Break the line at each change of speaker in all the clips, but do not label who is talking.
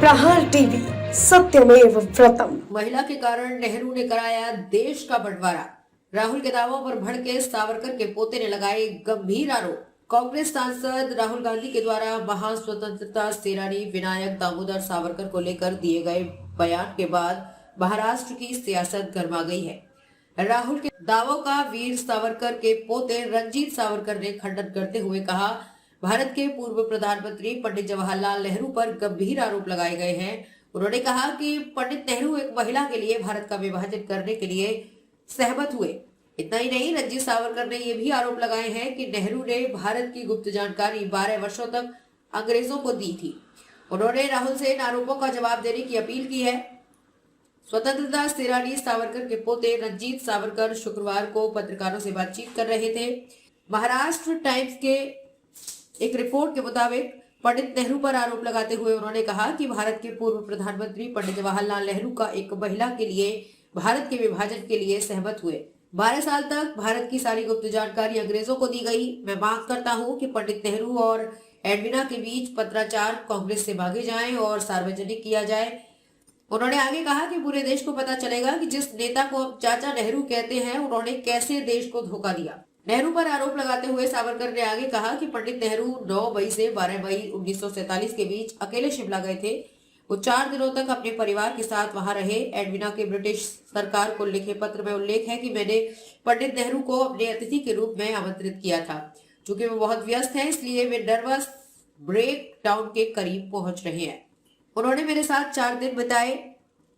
प्रहार टीवी सत्यमेव व्रतम।
महिला के कारण नेहरू ने कराया देश का बंटवारा। राहुल के दावों पर भड़के सावरकर के पोते ने लगाए गंभीर आरोप। कांग्रेस सांसद राहुल गांधी के द्वारा महान स्वतंत्रता सेनानी विनायक दामोदर सावरकर को लेकर दिए गए बयान के बाद महाराष्ट्र की सियासत गर्मा गई है। राहुल के दावों का वीर सावरकर के पोते रंजीत सावरकर ने खंडन करते हुए कहा, भारत के पूर्व प्रधानमंत्री पंडित जवाहरलाल नेहरू पर गंभीर आरोप लगाए गए हैं। उन्होंने कहा कि पंडित नेहरू एक महिला के लिए भारत का विभाजन करने के लिए सहमत हुए। इतना ही नहीं, रंजीत सावरकर ने यह भी आरोप लगाए हैं कि नेहरू ने भारत की गुप्त जानकारी 12 वर्षों तक अंग्रेजों को दी थी। उन्होंने राहुल से इन आरोपों का जवाब देने की अपील की है। स्वतंत्रता सेनानी सावरकर के पोते रंजीत सावरकर शुक्रवार को पत्रकारों से बातचीत कर रहे थे। महाराष्ट्र टाइम्स के एक रिपोर्ट के मुताबिक पंडित नेहरू पर आरोप लगाते हुए उन्होंने कहा कि भारत के पूर्व प्रधानमंत्री पंडित जवाहरलाल नेहरू का एक महिला के लिए भारत के विभाजन के लिए सहमत हुए। 12 साल तक भारत की सारी गुप्त जानकारी अंग्रेजों को दी गई। मैं मांग करता हूं कि पंडित नेहरू और एडविना के बीच पत्राचार कांग्रेस से भागे जाएं और सार्वजनिक किया जाए। उन्होंने आगे कहा कि पूरे देश को पता चलेगा कि जिस नेता को हम चाचा नेहरू कहते हैं, उन्होंने कैसे देश को धोखा दिया। नेहरू पर आरोप लगाते हुए सावरकर ने आगे कहा कि पंडित नेहरू 9 मई से 12 मई 1947 के बीच अकेले शिमला गए थे। वो 4 दिनों तक अपने परिवार के साथ वहां रहे। एडविना के ब्रिटिश सरकार को लिखे पत्र में उल्लेख है कि मैंने पंडित नेहरू को अपने अतिथि के रूप में आमंत्रित किया था। चूंकि वे बहुत व्यस्त हैं, इसलिए वे नर्वस ब्रेक डाउन के करीब पहुंच रहे हैं। उन्होंने मेरे साथ 4 दिन बिताए।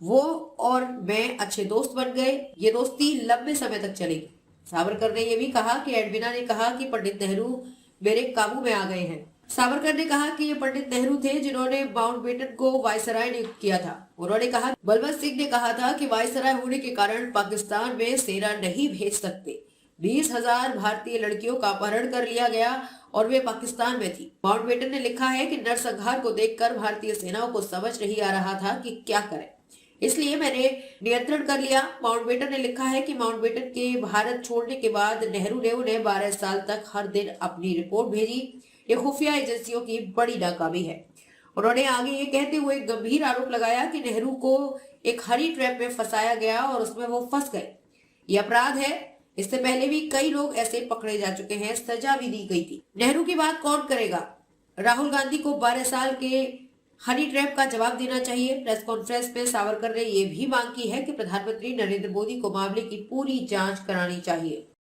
वो और मैं अच्छे दोस्त बन गए। ये दोस्ती लंबे समय तक चलेगी। सावरकर ने यह भी कहा कि एडविना ने कहा कि पंडित नेहरू मेरे काबू में आ गए हैं। सावरकर ने कहा कि ये पंडित नेहरू थे जिन्होंने माउंटबेटन को वायसराय नियुक्त किया था। उन्होंने कहा, बलवंत सिंह ने कहा था कि वायसराय होने के कारण पाकिस्तान में सेना नहीं भेज सकते। 20,000 भारतीय लड़कियों का अपहरण कर लिया गया और वे पाकिस्तान में थी। माउंटबेटन ने लिखा है कि नरसंहार को देखकर भारतीय सेनाओं को समझ नहीं आ रहा था कि क्या करें, इसलिए मैंने नियंत्रण कर लिया। माउंटबेटन ने लिखा है कि माउंटबेटन के भारत छोड़ने के बाद नेहरू ने उन्हें 12 साल तक हर दिन अपनी रिपोर्ट भेजी। ये खुफिया एजेंसियों की बड़ी नाकामी है। उन्होंने आगे ये कहते हुए गंभीर आरोप लगाया कि नेहरू को एक हनी ट्रैप में फंसाया गया और उसमें वो फंस गए। ये अपराध है। इससे पहले भी कई लोग ऐसे पकड़े जा चुके हैं, सजा भी दी गई थी। नेहरू की बात कौन करेगा? राहुल गांधी को 12 साल के हनी ट्रैप का जवाब देना चाहिए। प्रेस कॉन्फ्रेंस में सावरकर ने यह भी मांग की है कि प्रधानमंत्री नरेंद्र मोदी को मामले की पूरी जांच करानी चाहिए।